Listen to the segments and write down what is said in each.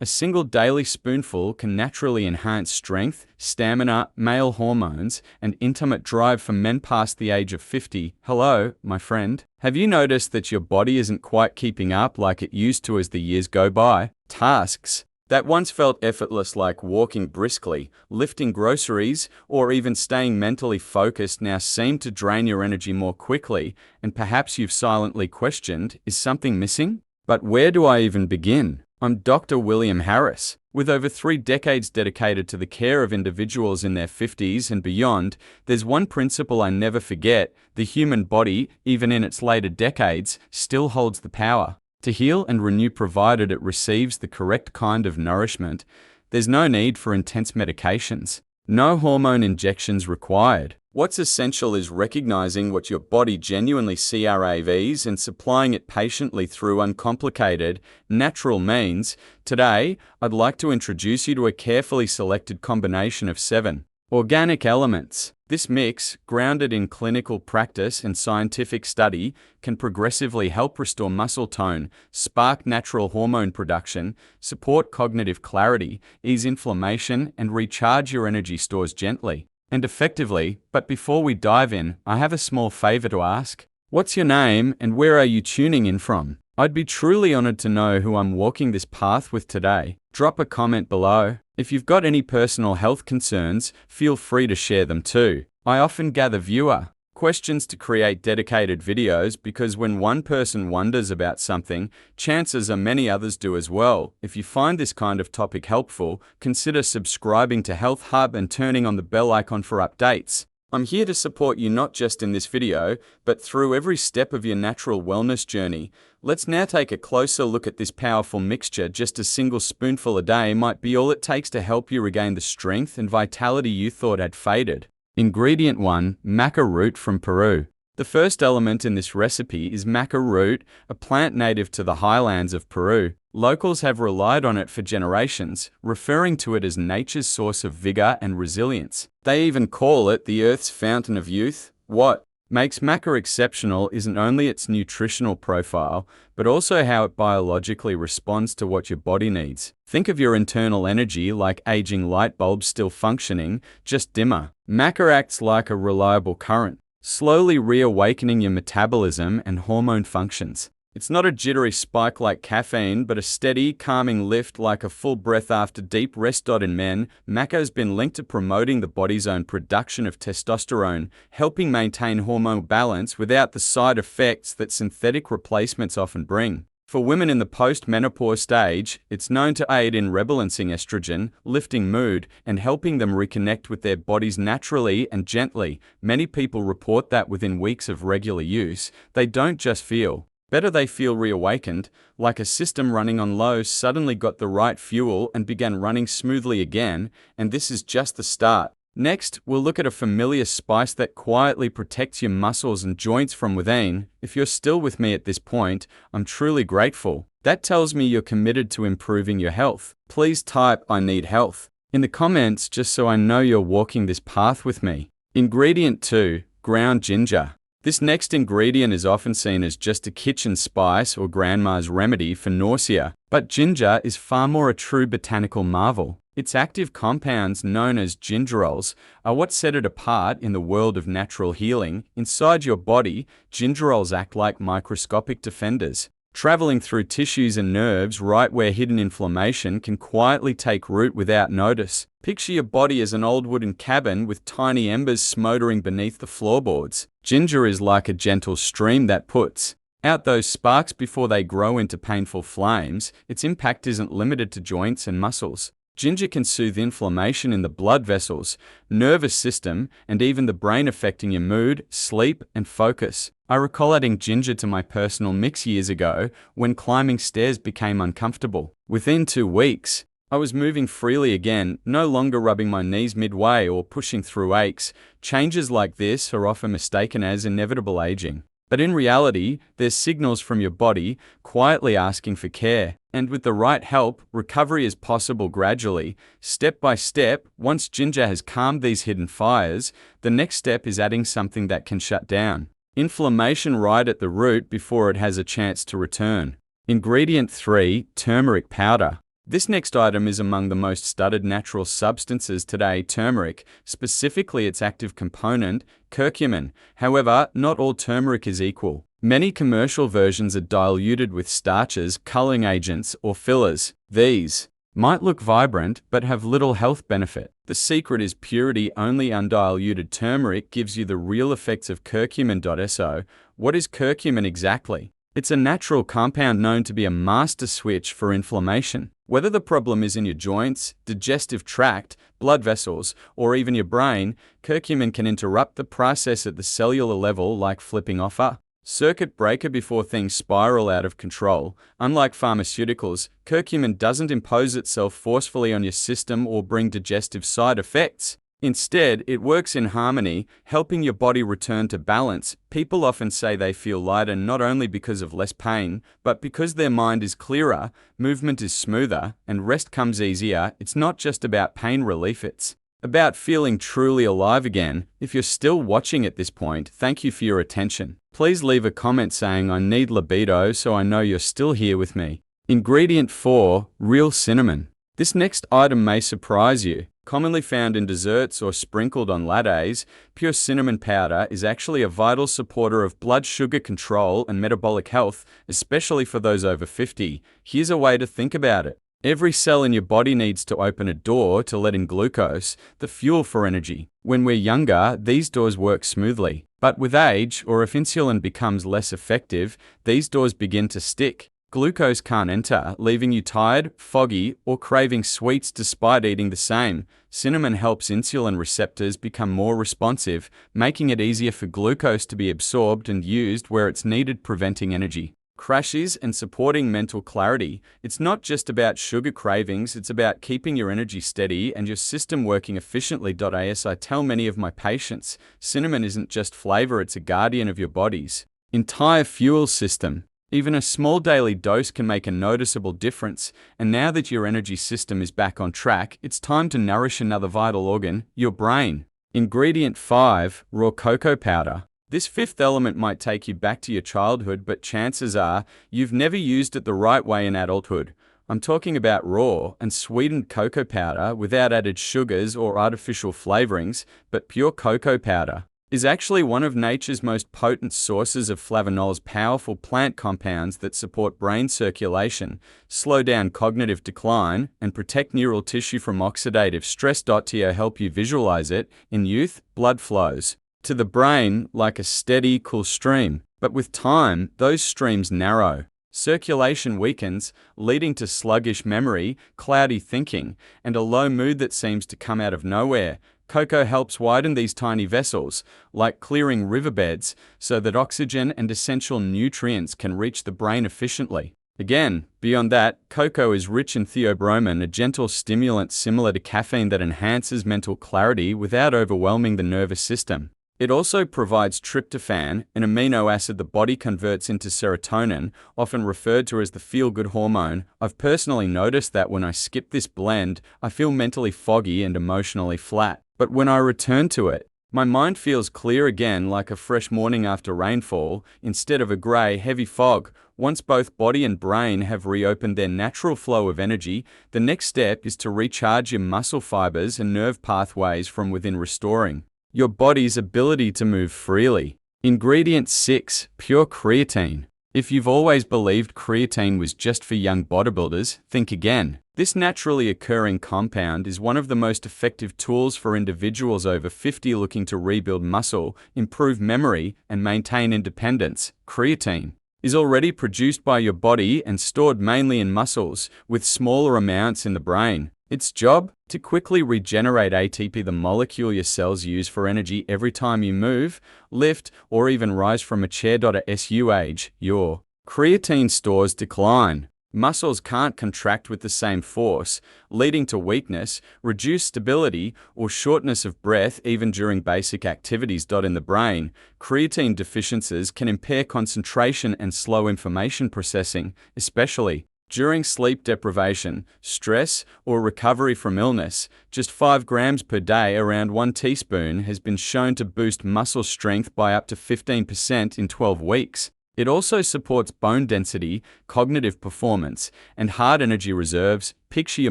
A single daily spoonful can naturally enhance strength, stamina, male hormones, and intimate drive for men past the age of 50. Hello, my friend. Have you noticed that your body isn't quite keeping up like it used to as the years go by? Tasks that once felt effortless, like walking briskly, lifting groceries, or even staying mentally focused, now seem to drain your energy more quickly, and perhaps you've silently questioned, is something missing? But where do I even begin? I'm Dr. William Harris. With over 3 decades dedicated to the care of individuals in their 50s and beyond, there's one principle I never forget: the human body, even in its later decades, still holds the power to heal and renew provided it receives the correct kind of nourishment. There's no need for intense medications. No hormone injections required. What's essential is recognizing what your body genuinely craves and supplying it patiently through uncomplicated, natural means. Today, I'd like to introduce you to a carefully selected combination of 7 organic elements. This mix, grounded in clinical practice and scientific study, can progressively help restore muscle tone, spark natural hormone production, support cognitive clarity, ease inflammation, and recharge your energy stores gently and effectively. But before we dive in, I have a small favor to ask. What's your name and where are you tuning in from? I'd be truly honored to know who I'm walking this path with today. Drop a comment below. If you've got any personal health concerns, feel free to share them too. I often gather viewer questions to create dedicated videos because when one person wonders about something, chances are many others do as well. If you find this kind of topic helpful, consider subscribing to Health Hub and turning on the bell icon for updates. I'm here to support you not just in this video, but through every step of your natural wellness journey. Let's now take a closer look at this powerful mixture. Just a single spoonful a day might be all it takes to help you regain the strength and vitality you thought had faded. Ingredient 1. Maca root from Peru. The first element in this recipe is maca root, a plant native to the highlands of Peru. Locals have relied on it for generations, referring to it as nature's source of vigor and resilience. They even call it the Earth's fountain of youth. What makes maca exceptional isn't only its nutritional profile, but also how it biologically responds to what your body needs. Think of your internal energy like aging light bulbs still functioning, just dimmer. Maca acts like a reliable current, slowly reawakening your metabolism and hormone functions. It's not a jittery spike like caffeine, but a steady, calming lift like a full breath after deep rest. In men, maca has been linked to promoting the body's own production of testosterone, helping maintain hormonal balance without the side effects that synthetic replacements often bring. For women in the post-menopause stage, it's known to aid in rebalancing estrogen, lifting mood, and helping them reconnect with their bodies naturally and gently. Many people report that within weeks of regular use, they don't just feel better, they feel reawakened, like a system running on low suddenly got the right fuel and began running smoothly again, and this is just the start. Next, we'll look at a familiar spice that quietly protects your muscles and joints from within. If you're still with me at this point, I'm truly grateful. That tells me you're committed to improving your health. Please type "I need health" in the comments just so I know you're walking this path with me. Ingredient 2. Ground ginger. This next ingredient is often seen as just a kitchen spice or grandma's remedy for nausea, but ginger is far more a true botanical marvel. Its active compounds, known as gingerols, are what set it apart in the world of natural healing. Inside your body, gingerols act like microscopic defenders, traveling through tissues and nerves right where hidden inflammation can quietly take root without notice. Picture your body as an old wooden cabin with tiny embers smoldering beneath the floorboards. Ginger is like a gentle stream that puts out those sparks before they grow into painful flames. Its impact isn't limited to joints and muscles. Ginger can soothe inflammation in the blood vessels, nervous system, and even the brain, affecting your mood, sleep, and focus. I recall adding ginger to my personal mix years ago when climbing stairs became uncomfortable. Within 2 weeks, I was moving freely again, no longer rubbing my knees midway or pushing through aches. Changes like this are often mistaken as inevitable aging. But in reality, there's signals from your body quietly asking for care. And with the right help, recovery is possible gradually, step by step. Once ginger has calmed these hidden fires, the next step is adding something that can shut down inflammation right at the root before it has a chance to return. Ingredient 3. Turmeric powder. This next item is among the most studied natural substances today, turmeric, specifically its active component, curcumin. However, not all turmeric is equal. Many commercial versions are diluted with starches, coloring agents, or fillers. These might look vibrant, but have little health benefit. The secret is purity. Only undiluted turmeric gives you the real effects of curcumin. So, what is curcumin exactly? It's a natural compound known to be a master switch for inflammation. Whether the problem is in your joints, digestive tract, blood vessels, or even your brain, curcumin can interrupt the process at the cellular level, like flipping off a circuit breaker before things spiral out of control. Unlike pharmaceuticals, curcumin doesn't impose itself forcefully on your system or bring digestive side effects. Instead, it works in harmony, helping your body return to balance. People often say they feel lighter not only because of less pain, but because their mind is clearer, movement is smoother, and rest comes easier. It's not just about pain relief, it's about feeling truly alive again. If you're still watching at this point, thank you for your attention. Please leave a comment saying I need libido so I know you're still here with me. Ingredient 4. Real cinnamon. This next item may surprise you. Commonly found in desserts or sprinkled on lattes, pure cinnamon powder is actually a vital supporter of blood sugar control and metabolic health, especially for those over 50. Here's a way to think about it. Every cell in your body needs to open a door to let in glucose, the fuel for energy. When we're younger, these doors work smoothly. But with age, or if insulin becomes less effective, these doors begin to stick. Glucose can't enter, leaving you tired, foggy, or craving sweets despite eating the same. Cinnamon helps insulin receptors become more responsive, making it easier for glucose to be absorbed and used where it's needed, preventing energy crashes and supporting mental clarity. It's not just about sugar cravings, it's about keeping your energy steady and your system working efficiently. As I tell many of my patients, cinnamon isn't just flavor, it's a guardian of your body's entire fuel system. Even a small daily dose can make a noticeable difference, and now that your energy system is back on track, it's time to nourish another vital organ, your brain. Ingredient 5. Raw cocoa powder. This fifth element might take you back to your childhood, but chances are you've never used it the right way in adulthood. I'm talking about raw and sweetened cocoa powder without added sugars or artificial flavorings, but pure cocoa powder is actually one of nature's most potent sources of flavonols, powerful plant compounds that support brain circulation, slow down cognitive decline, and protect neural tissue from oxidative stress. To help you visualize it, in youth, blood flows to the brain like a steady, cool stream. But with time, those streams narrow. Circulation weakens, leading to sluggish memory, cloudy thinking, and a low mood that seems to come out of nowhere. Cocoa helps widen these tiny vessels, like clearing riverbeds, so that oxygen and essential nutrients can reach the brain efficiently. Again, beyond that, cocoa is rich in theobromine, a gentle stimulant similar to caffeine that enhances mental clarity without overwhelming the nervous system. It also provides tryptophan, an amino acid the body converts into serotonin, often referred to as the feel-good hormone. I've personally noticed that when I skip this blend, I feel mentally foggy and emotionally flat. But when I return to it, my mind feels clear again, like a fresh morning after rainfall, instead of a grey, heavy fog. Once both body and brain have reopened their natural flow of energy, the next step is to recharge your muscle fibers and nerve pathways from within, restoring your body's ability to move freely. Ingredient 6. Pure creatine. If you've always believed creatine was just for young bodybuilders, think again. This naturally occurring compound is one of the most effective tools for individuals over 50 looking to rebuild muscle, improve memory, and maintain independence. Creatine is already produced by your body and stored mainly in muscles, with smaller amounts in the brain. Its job? To quickly regenerate ATP, the molecule your cells use for energy every time you move, lift, or even rise from a chair. As you age, your creatine stores decline. Muscles can't contract with the same force, leading to weakness, reduced stability, or shortness of breath even during basic activities. In the brain, creatine deficiencies can impair concentration and slow information processing, especially during sleep deprivation, stress, or recovery from illness. Just 5 grams per day, around 1 teaspoon, has been shown to boost muscle strength by up to 15% in 12 weeks. It also supports bone density, cognitive performance, and heart energy reserves. Picture your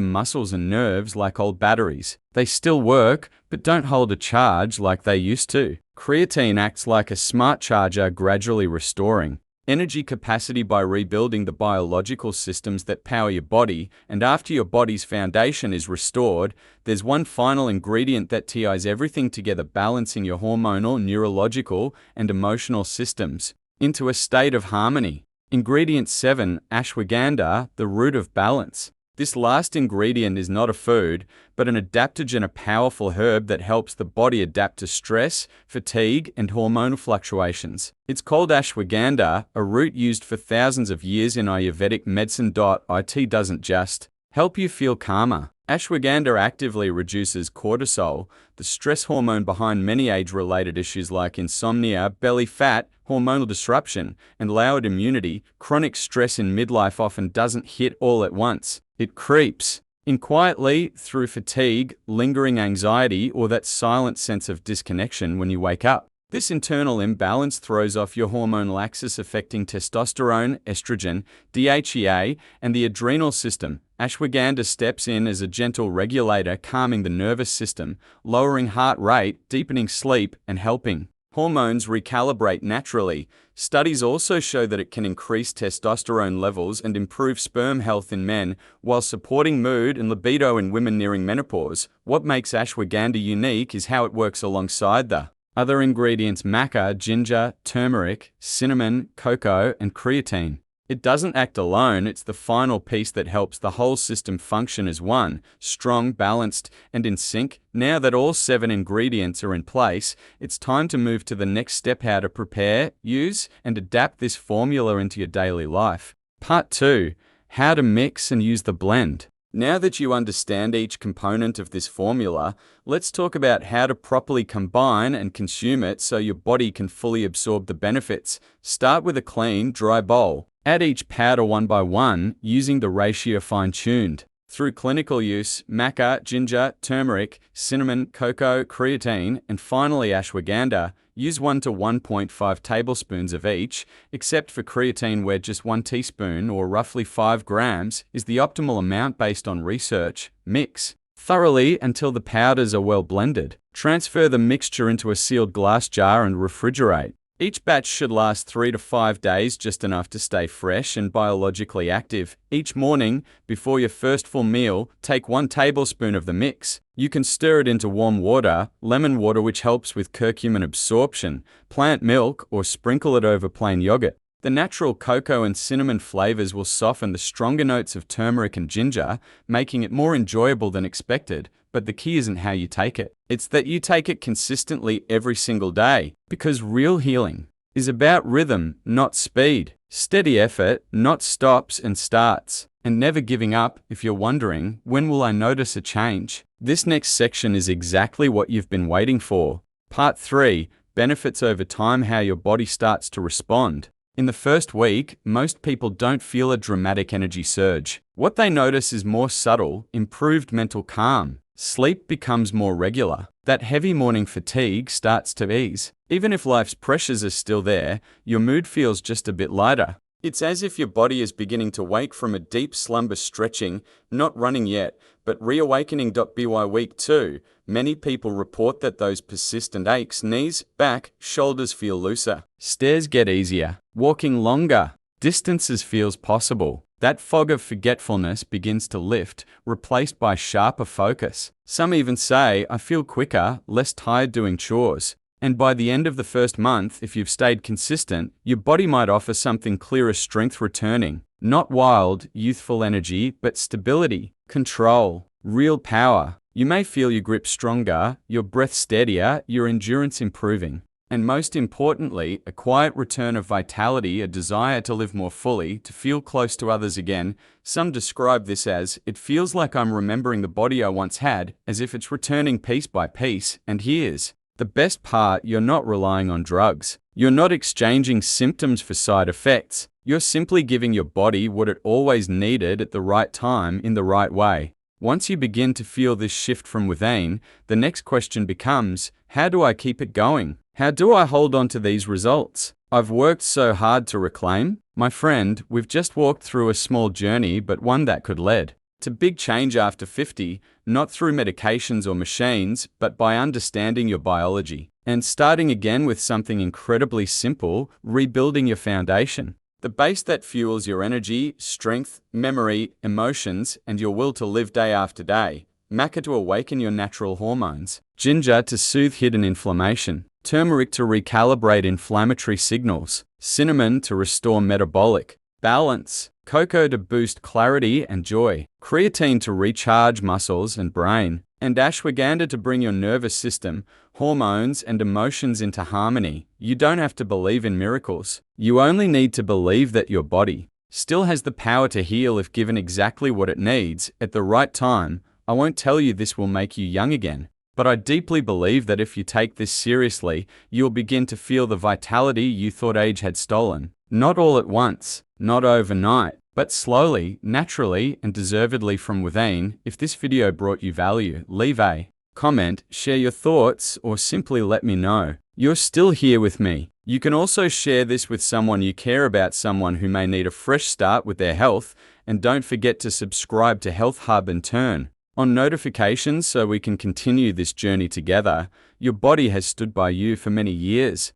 muscles and nerves like old batteries. They still work, but don't hold a charge like they used to. Creatine acts like a smart charger, gradually restoring energy capacity by rebuilding the biological systems that power your body. And after your body's foundation is restored, there's one final ingredient that ties everything together, balancing your hormonal, neurological, and emotional systems into a state of harmony. Ingredient 7, ashwagandha, the root of balance. This last ingredient is not a food, but an adaptogen, a powerful herb that helps the body adapt to stress, fatigue, and hormonal fluctuations. It's called ashwagandha, a root used for thousands of years in Ayurvedic medicine. It doesn't just help you feel calmer. Ashwagandha actively reduces cortisol, the stress hormone behind many age-related issues like insomnia, belly fat, hormonal disruption, and lowered immunity. Chronic stress in midlife often doesn't hit all at once. It creeps in quietly through fatigue, lingering anxiety, or that silent sense of disconnection when you wake up. This internal imbalance throws off your hormonal axis, affecting testosterone, estrogen, DHEA, and the adrenal system. Ashwagandha steps in as a gentle regulator, calming the nervous system, lowering heart rate, deepening sleep, and helping hormones recalibrate naturally. Studies also show that it can increase testosterone levels and improve sperm health in men, while supporting mood and libido in women nearing menopause. What makes ashwagandha unique is how it works alongside the other ingredients: maca, ginger, turmeric, cinnamon, cocoa, and creatine. It doesn't act alone, it's the final piece that helps the whole system function as one, strong, balanced, and in sync. Now that all 7 ingredients are in place, it's time to move to the next step: how to prepare, use, and adapt this formula into your daily life. Part 2. How to mix and use the blend. Now that you understand each component of this formula, let's talk about how to properly combine and consume it so your body can fully absorb the benefits. Start with a clean, dry bowl. Add each powder one by one, using the ratio fine-tuned. Through clinical use, maca, ginger, turmeric, cinnamon, cocoa, creatine, and finally ashwagandha. Use 1 to 1.5 tablespoons of each, except for creatine, where just 1 teaspoon, or roughly 5 grams, is the optimal amount based on research. Mix thoroughly until the powders are well blended. Transfer the mixture into a sealed glass jar and refrigerate. Each batch should last 3 to 5 days, just enough to stay fresh and biologically active. Each morning, before your first full meal, take 1 tablespoon of the mix. You can stir it into warm water, lemon water, which helps with curcumin absorption, plant milk, or sprinkle it over plain yogurt. The natural cocoa and cinnamon flavors will soften the stronger notes of turmeric and ginger, making it more enjoyable than expected. But the key isn't how you take it. It's that you take it consistently every single day, because real healing is about rhythm, not speed. Steady effort, not stops and starts. And never giving up. If you're wondering, when will I notice a change? This next section is exactly what you've been waiting for. Part 3, benefits over time, how your body starts to respond. In the first week, most people don't feel a dramatic energy surge. What they notice is more subtle, improved mental calm. Sleep becomes more regular. That heavy morning fatigue starts to ease. Even if life's pressures are still there, your mood feels just a bit lighter. It's as if your body is beginning to wake from a deep slumber, stretching, not running yet, but reawakening. By week 2, many people report that those persistent aches, knees, back, shoulders feel looser. Stairs get easier. Walking longer. Distances feels possible. That fog of forgetfulness begins to lift, replaced by sharper focus. Some even say, I feel quicker, less tired doing chores. And by the end of the first month, if you've stayed consistent, your body might offer something clearer: strength returning. Not wild, youthful energy, but stability, control, real power. You may feel your grip stronger, your breath steadier, your endurance improving. And most importantly, a quiet return of vitality, a desire to live more fully, to feel close to others again. Some describe this as, it feels like I'm remembering the body I once had, as if it's returning piece by piece. And here's the best part: you're not relying on drugs. You're not exchanging symptoms for side effects. You're simply giving your body what it always needed at the right time, in the right way. Once you begin to feel this shift from within, the next question becomes, how do I keep it going? How do I hold on to these results? I've worked so hard to reclaim? My friend, we've just walked through a small journey, but one that could lead to big change after 50, not through medications or machines, but by understanding your biology and starting again with something incredibly simple, rebuilding your foundation. The base that fuels your energy, strength, memory, emotions, and your will to live day after day. Maca to awaken your natural hormones. Ginger to soothe hidden inflammation. Turmeric to recalibrate inflammatory signals. Cinnamon to restore metabolic balance. Cocoa to boost clarity and joy. Creatine to recharge muscles and brain. And ashwagandha to bring your nervous system, hormones, and emotions into harmony. You don't have to believe in miracles. You only need to believe that your body still has the power to heal if given exactly what it needs at the right time. I won't tell you this will make you young again, but I deeply believe that if you take this seriously, you'll begin to feel the vitality you thought age had stolen. Not all at once, not overnight, but slowly, naturally, and deservedly from within. If this video brought you value, leave a comment, share your thoughts, or simply let me know you're still here with me. You can also share this with someone you care about, someone who may need a fresh start with their health, and don't forget to subscribe to Health Hub and turn on notifications so we can continue this journey together. Your body has stood by you for many years.